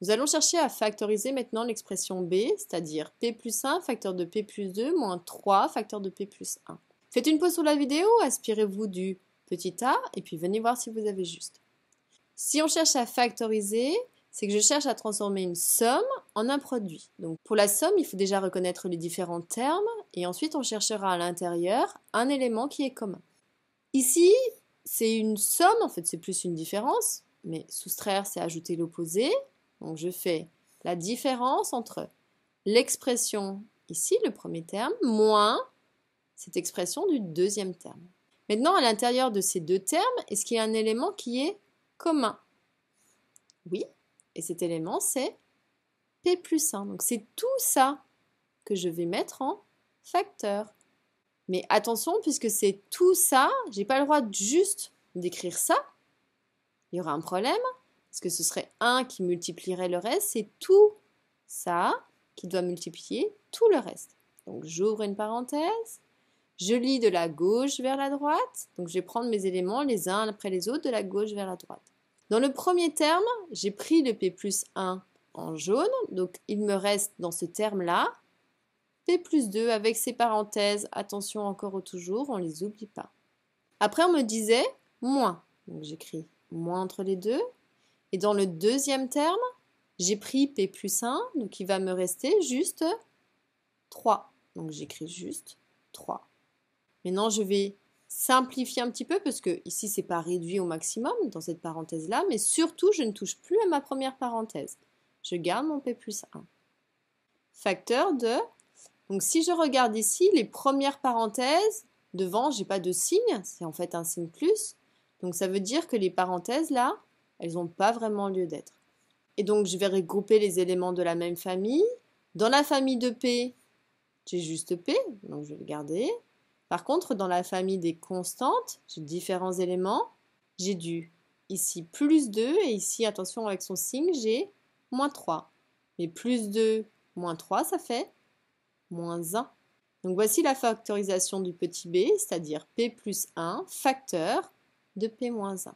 Nous allons chercher à factoriser maintenant l'expression b, c'est-à-dire p plus 1 facteur de p plus 2 moins 3 facteur de p plus 1. Faites une pause sur la vidéo, aspirez-vous du petit a et puis venez voir si vous avez juste. Si on cherche à factoriser, c'est que je cherche à transformer une somme en un produit. Donc pour la somme, il faut déjà reconnaître les différents termes et ensuite on cherchera à l'intérieur un élément qui est commun. Ici, c'est une somme, en fait c'est plus une différence, mais soustraire c'est ajouter l'opposé. Donc je fais la différence entre l'expression ici, le premier terme, moins cette expression du deuxième terme. Maintenant, à l'intérieur de ces deux termes, est-ce qu'il y a un élément qui est commun? Oui, et cet élément c'est p plus 1. Donc c'est tout ça que je vais mettre en facteur. Mais attention, puisque c'est tout ça, je n'ai pas le droit juste d'écrire ça. Il y aura un problème, parce que ce serait 1 qui multiplierait le reste, c'est tout ça qui doit multiplier tout le reste. Donc j'ouvre une parenthèse, je lis de la gauche vers la droite, donc je vais prendre mes éléments les uns après les autres de la gauche vers la droite. Dans le premier terme, j'ai pris le p plus 1 en jaune, donc il me reste dans ce terme-là p plus 2 avec ces parenthèses, attention encore au toujours, on ne les oublie pas. Après on me disait moins, donc j'écris moins entre les deux, et dans le deuxième terme, j'ai pris p plus 1, donc il va me rester juste 3, donc j'écris juste 3. Maintenant je vais simplifier un petit peu parce que ici c'est pas réduit au maximum dans cette parenthèse là, mais surtout je ne touche plus à ma première parenthèse. Je garde mon p plus 1. Facteur de, donc si je regarde ici les premières parenthèses, devant j'ai pas de signe, c'est en fait un signe plus, donc ça veut dire que les parenthèses là, elles n'ont pas vraiment lieu d'être. Et donc je vais regrouper les éléments de la même famille. Dans la famille de p, j'ai juste p, donc je vais le garder. Par contre, dans la famille des constantes, j'ai différents éléments. J'ai du ici plus 2 et ici, attention avec son signe, j'ai moins 3. Mais plus 2, moins 3, ça fait moins 1. Donc voici la factorisation du petit b, c'est-à-dire p plus 1 facteur de p moins 1.